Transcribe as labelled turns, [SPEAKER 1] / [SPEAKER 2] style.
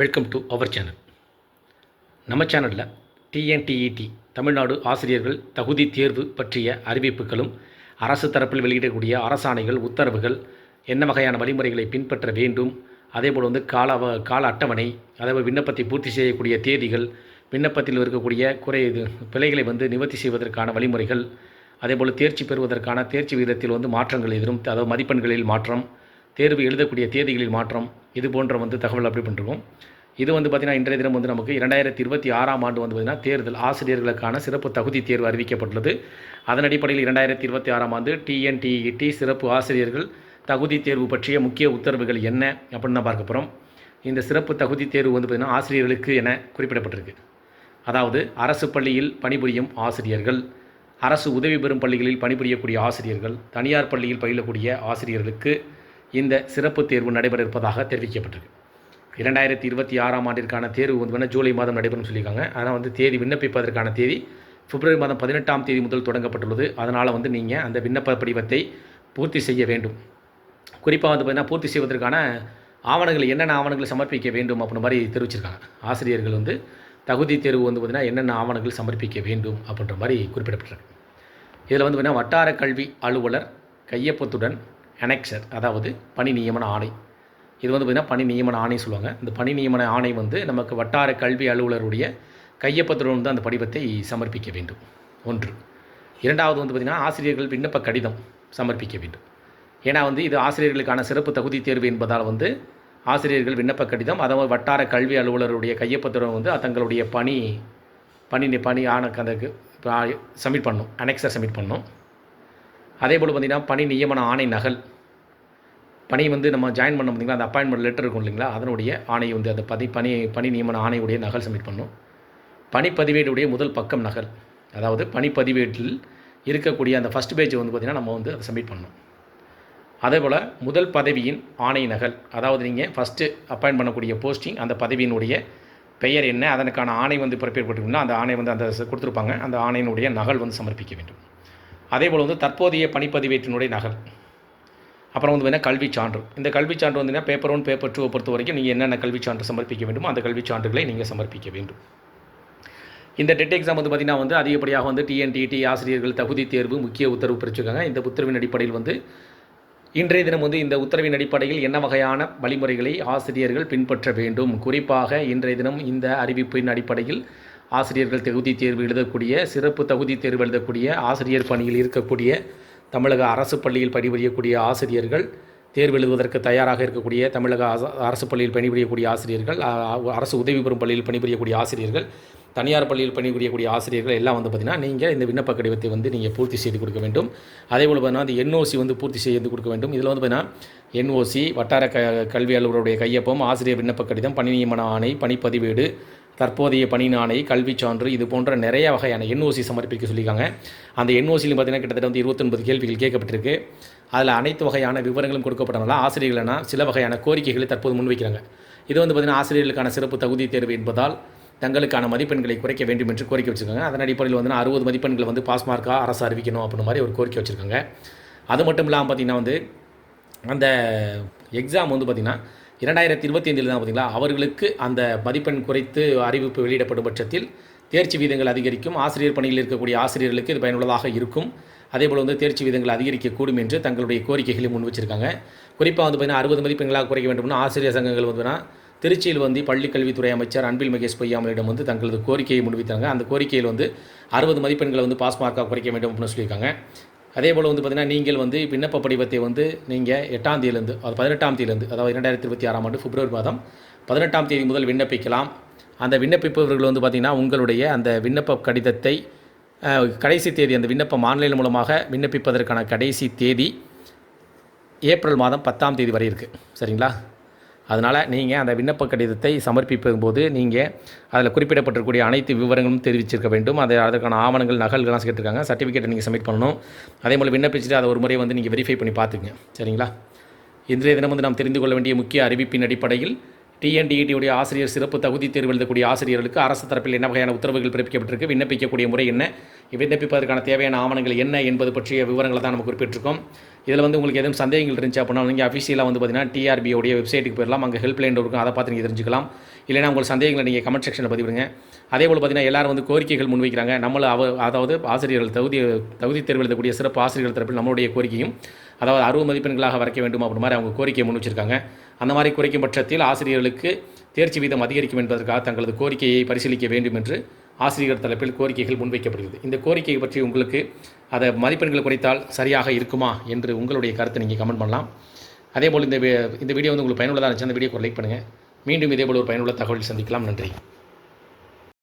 [SPEAKER 1] Welcome to our channel. நம்ம சேனலில் TNTET Tamil Nadu ஆசிரியர்கள் தகுதி தேர்வு பற்றிய அறிவிப்புகளும் அரசு தரப்பில் வெளியிடக்கூடிய அரசாணைகள் உத்தரவுகள் என்ன வகையான வழிமுறைகளை பின்பற்ற வேண்டும், அதேபோல் கால அட்டவணை, அதேபோல் விண்ணப்பத்தை பூர்த்தி செய்யக்கூடிய தேதிகள், விண்ணப்பத்தில் இருக்கக்கூடிய பிழைகளை நிவர்த்தி செய்வதற்கான வழிமுறைகள், அதேபோல் தேர்ச்சி பெறுவதற்கான தேர்ச்சி விகிதத்தில் மாற்றங்கள் எதிரும், அதாவது மதிப்பெண்களில் மாற்றம், தேர்வு எழுதக்கூடிய தேதிகளில் மாற்றம், இது போன்ற தகவல் அப்படி பண்ணிருக்கோம். இது பார்த்திங்கன்னா இன்றைய தினம் நமக்கு 2026ஆம் ஆண்டு பார்த்திங்கன்னா தேர்தல் ஆசிரியர்களுக்கான சிறப்பு தகுதி தேர்வு அறிவிக்கப்பட்டுள்ளது. அதன் அடிப்படையில் 2026ஆம் ஆண்டு டிஎன்டிஇடி சிறப்பு ஆசிரியர்கள் தகுதி தேர்வு பற்றிய முக்கிய உத்தரவுகள் என்ன அப்படின்னு தான் பார்க்க போகிறோம். இந்த சிறப்பு தகுதி தேர்வு பார்த்திங்கன்னா ஆசிரியர்களுக்கு என குறிப்பிடப்பட்டிருக்கு. அதாவது அரசு பள்ளியில் பணிபுரியும் ஆசிரியர்கள், அரசு உதவி பெறும் பள்ளிகளில் பணிபுரியக்கூடிய ஆசிரியர்கள், தனியார் பள்ளியில் பயிலக்கூடிய ஆசிரியர்களுக்கு இந்த சிறப்பு தேர்வு நடைபெற இருப்பதாக தெரிவிக்கப்பட்டிருக்கு. 2026ஆம் ஆண்டிற்கான தேர்வு ஜூலை மாதம் நடைபெறும் சொல்லியிருக்காங்க. ஆனால் தேதி விண்ணப்பிப்பதற்கான தேதி பிப்ரவரி மாதம் 18ஆம் தேதி முதல் தொடங்கப்பட்டுள்ளது. அதனால் நீங்கள் அந்த விண்ணப்ப படிவத்தை பூர்த்தி செய்ய வேண்டும். குறிப்பாக பார்த்திங்கன்னா பூர்த்தி செய்வதற்கான ஆவணங்கள் என்னென்ன ஆவணங்களை சமர்ப்பிக்க வேண்டும் அப்படின்ற மாதிரி தெரிவிச்சிருக்காங்க. ஆசிரியர்கள் தகுதி தேர்வு பார்த்திங்கன்னா என்னென்ன ஆவணங்கள் சமர்ப்பிக்க வேண்டும் அப்படின்ற மாதிரி குறிப்பிடப்பட்டிருக்கு. இதில் பார்த்திங்கன்னா வட்டார கல்வி அலுவலர் கையொப்பத்துடன் அனெக்சர், அதாவது பணி நியமன ஆணை, இது பார்த்திங்கன்னா பணி நியமன ஆணை சொல்லுவாங்க. இந்த பணி நியமன ஆணை நமக்கு வட்டார கல்வி அலுவலருடைய கையொப்பத்துடன் அந்த படிவத்தை சமர்ப்பிக்க வேண்டும். ஒன்று. இரண்டாவது பார்த்திங்கன்னா ஆசிரியர்கள் விண்ணப்ப கடிதம் சமர்ப்பிக்க வேண்டும். ஏன்னா இது ஆசிரியர்களுக்கான சிறப்பு தகுதி தேர்வு என்பதால் ஆசிரியர்கள் விண்ணப்ப கடிதம், அதாவது வட்டார கல்வி அலுவலருடைய கையொப்பத்துடன் தங்களுடைய பணி ஆணைக்கு சப்மிட் பண்ணணும், அனெக்சர் சப்மிட் பண்ணணும். அதேபோல் பார்த்திங்கன்னா பணி நியமன ஆணை நகல், பணி நம்ம ஜாயின் பண்ண பார்த்திங்களா, அந்த அப்பாயின்மெண்ட் லெட்டர் இருக்கும் இல்லைங்களா, அதனுடைய ஆணை அந்த பணி நியமன ஆணையுடைய நகல் சப்மிட் பண்ணணும். பணிப்பதிவேடுடைய முதல் பக்கம் நகல், அதாவது பணிப்பதிவேட்டில் இருக்கக்கூடிய அந்த ஃபஸ்ட் பேஜ் பார்த்திங்கன்னா நம்ம அதை சப்மிட் பண்ணணும். அதேபோல் முதல் பதவியின் ஆணை நகல், அதாவது நீங்கள் ஃபஸ்ட்டு அப்பாயின்ட் பண்ணக்கூடிய போஸ்டிங், அந்த பதவியினுடைய பெயர் என்ன, அதற்கான ஆணை பிறப்பிக்கப்பட்டிருக்குன்னா அந்த ஆணை அந்த கொடுத்துருப்பாங்க, அந்த ஆணையினுடைய நகல் சமர்ப்பிக்க வேண்டும். அதேபோல் தற்போதைய பணிப்பதிவேட்டினுடைய நகல். அப்புறம் கல்வி சான்று. இந்த கல்வி சான்று பேப்பர் 1 பேப்பர் 2 பொறுத்த வரைக்கும் நீங்கள் என்னென்ன கல்வி சான்று சமர்ப்பிக்க வேண்டுமோ அந்த கல்வி சான்றுகளை நீங்கள் சமர்ப்பிக்க வேண்டும். இந்த டெட் எக்ஸாம் பார்த்திங்கன்னா அதிகப்படியாக டிஎன்டிஇடி ஆசிரியர்கள் தகுதி தேர்வு முக்கிய உத்தரவு பிறப்பிச்சிருக்காங்க. இந்த உத்தரவின் அடிப்படையில் இன்றைய தினம் இந்த உத்தரவின் அடிப்படையில் என்ன வகையான வழிமுறைகளை ஆசிரியர்கள் பின்பற்ற வேண்டும். குறிப்பாக இன்றைய தினம் இந்த அறிவிப்பின் அடிப்படையில் ஆசிரியர்கள் தகுதி தேர்வு எழுதக்கூடிய, சிறப்பு தகுதி தேர்வு எழுதக்கூடிய, ஆசிரியர் பணியில் இருக்கக்கூடிய, தமிழக அரசு பள்ளியில் பணிபுரியக்கூடிய ஆசிரியர்கள், தேர்வு எழுதுவதற்கு தயாராக இருக்கக்கூடிய தமிழக அரசு பள்ளியில் பணிபுரியக்கூடிய ஆசிரியர்கள், அரசு உதவி பெறும் பள்ளியில் பணிபுரியக்கூடிய ஆசிரியர்கள், தனியார் பள்ளியில் பணிபுரியக்கூடிய ஆசிரியர்கள் எல்லாம் பார்த்திங்கன்னா நீங்கள் இந்த விண்ணப்ப கடிதத்தை நீங்கள் பூர்த்தி செய்து கொடுக்க வேண்டும். அதேபோல் பார்த்திங்கன்னா அந்த என்ஓசி பூர்த்தி செய்து கொடுக்க வேண்டும். இதில் பார்த்திங்கன்னா என்ஓசி, வட்டார கல்வி அலுவலருடைய கையொப்பம், ஆசிரியர் விண்ணப்ப கடிதம், பணி நியமன ஆணை, பணிப்பதிவேடு, தற்போதைய பணி ஆணை, கல்வி சான்று, இது போன்ற நிறைய வகையான என்ஓசி சமர்ப்பிக்க சொல்லியிருக்காங்க. அந்த என்ஓசியிலும் பார்த்திங்கன்னா கிட்டத்தட்ட 29 கேள்விகள் கேட்கப்பட்டிருக்கு. அதில் அனைத்து வகையான விவரங்களும் கொடுக்கப்பட்டனால ஆசிரியர்கள்னா சில வகையான கோரிக்கைகளை தற்போது முன்வைக்கிறாங்க. இது பார்த்திங்கன்னா ஆசிரியர்களுக்கான சிறப்பு தகுதி தேர்வு என்பதால் தங்களுக்கான மதிப்பெண்களை குறைக்க வேண்டும் என்று கோரிக்கை வச்சுருக்காங்க. அதன் அடிப்படையில் 60 மதிப்பெண்கள் பாஸ் மார்க்காக அரசு அறிவிக்கணும் அப்படின்ற மாதிரி ஒரு கோரிக்கை வச்சுருக்காங்க. அது மட்டும் இல்லாமல் பார்த்திங்கன்னா அந்த எக்ஸாம் பார்த்திங்கன்னா 2025 தான் பார்த்திங்களா, அவர்களுக்கு அந்த மதிப்பெண் குறைத்து அறிவிப்பு வெளியிடப்படும் பட்சத்தில் தேர்ச்சி வீதங்கள் அதிகரிக்கும். ஆசிரியர் பணியில் இருக்கக்கூடிய ஆசிரியர்களுக்கு இது பயனுள்ளதாக இருக்கும். அதேபோல் தேர்ச்சி வீதங்கள் அதிகரிக்கக்கூடும் என்று தங்களுடைய கோரிக்கைகளை முன் வச்சிருக்காங்க. குறிப்பாக பார்த்திங்கன்னா 60 மதிப்பெண்களாக குறைக்க வேண்டும்னா ஆசிரியர் சங்கங்கள் பார்த்திங்கன்னா திருச்சியில் பள்ளிக்கல்வித்துறை அமைச்சர் அன்பில் மகேஷ் பொய்யாமலிடம் தங்களது கோரிக்கையை முன்வைத்தாங்க. அந்த கோரிக்கையில் 60 மதிப்பெண்களை பாஸ் மார்க்காக குறைக்க வேண்டும் அப்படின்னு சொல்லியிருக்காங்க. அதேபோல் பார்த்திங்கன்னா நீங்கள் விண்ணப்ப படிவத்தை நீங்கள் 8ஆம் தேதியிலேருந்து, அது 18ஆம் தேதியிலேருந்து, அதாவது 2026ஆம் ஆண்டு பிப்ரவரி மாதம் 18ஆம் தேதி முதல் விண்ணப்பிக்கலாம். அந்த விண்ணப்பிப்பவர்கள் பார்த்திங்கன்னா உங்களுடைய அந்த விண்ணப்ப கடிதத்தை கடைசி தேதி, அந்த விண்ணப்பம் ஆன்லைன் மூலமாக விண்ணப்பிப்பதற்கான கடைசி தேதி ஏப்ரல் மாதம் 10ஆம் தேதி வரை இருக்குது. சரிங்களா? அதனால் நீங்கள் அந்த விண்ணப்ப கடிதத்தை சமர்ப்பிக்கும் போது நீங்கள் அதில் குறிப்பிடப்பட்டிருக்கக்கூடிய அனைத்து விவரங்களும் தெரிவிச்சிருக்க வேண்டும். அதற்கான ஆவணங்கள் நகல்கள்லாம் கேட்டிருக்காங்க. சர்டிஃபிகேட்டை நீங்கள் சப்மிட் பண்ணணும். அதே போல் விண்ணப்பிச்சுட்டு அதை ஒரு முறை நீங்கள் வெரிஃபை பண்ணி பார்த்துக்குங்க. சரிங்களா? இன்றைய தினம் நாம் தெரிந்து கொள்ள வேண்டிய முக்கிய அறிவிப்பின் அடிப்படையில் டிஎன்டிஇடியுடைய ஆசிரியர் சிறப்பு தகுதி தேர்வு எழுதக்கூடிய ஆசிரியர்களுக்கு அரசு தரப்பில் என்ன வகையான உத்தரவுகள் பிறப்பிக்கப்பட்டிருக்கு, விண்ணப்பிக்கக்கூடிய முறை என்ன, விண்ணப்பிப்பதற்கான தேவையான ஆவணங்கள் என்ன என்பது பற்றிய விவரங்களை தான் நம்ம குறிப்பிட்டிருக்கோம். இதில் வந்து உங்களுக்கு எதுவும் சந்தேகங்கள் இருந்துச்சு அப்படின்னா நீங்கள் அஃபிஷியலாக வந்து பார்த்தீங்கன்னா டிஆர்பியோடைய வெப்சைட்டுக்கு போயிடலாம். அங்கே ஹெல்ப்லைன் இருக்கும், அதை பார்த்து நீங்கள் தெரிஞ்சுக்கலாம். இல்லைனா உங்கள் சந்தேகங்களை நீங்கள் கமெண்ட் செக்ஷனில் பதிவிடுங்க. அதேபோல் பார்த்தீங்கன்னா எல்லாரும் வந்து கோரிக்கைகள் முன்வைக்கிறாங்க. அதாவது ஆசிரியர்கள் தகுதி தேர்வு எழுதக்கூடிய சிறப்பு ஆசிரியர்கள் தரப்பில் நம்மளுடைய கோரிக்கையும் அதாவது 60 மதிப்பெண்களாக வரைக்க வேண்டும் அப்படி மாதிரி அவங்க கோரிக்கையை முன் வச்சிருக்காங்க. அந்த மாதிரி குறைக்கும் பட்சத்தில் ஆசிரியர்களுக்கு தேர்ச்சி வீதம் அதிகரிக்கும் என்பதற்காக தங்களது கோரிக்கையை பரிசீலிக்க வேண்டும் என்று ஆசிரியர் தரப்பில் கோரிக்கைகள் முன்வைக்கப்படுகிறது. இந்த கோரிக்கையை பற்றி உங்களுக்கு அதை மதிப்பெண்கள் குறைத்தால் சரியாக இருக்குமா என்று உங்களுடைய கருத்தை நீங்கள் கமெண்ட் பண்ணலாம். அதேபோல் இந்த வீடியோ வந்து உங்களுக்கு பயனுள்ளதாக இருந்துச்சு, அந்த வீடியோக்கு ஒரு லைக் பண்ணுங்கள். மீண்டும் இதேபோல் ஒரு பயனுள்ள தகவல் சந்திக்கலாம். நன்றி.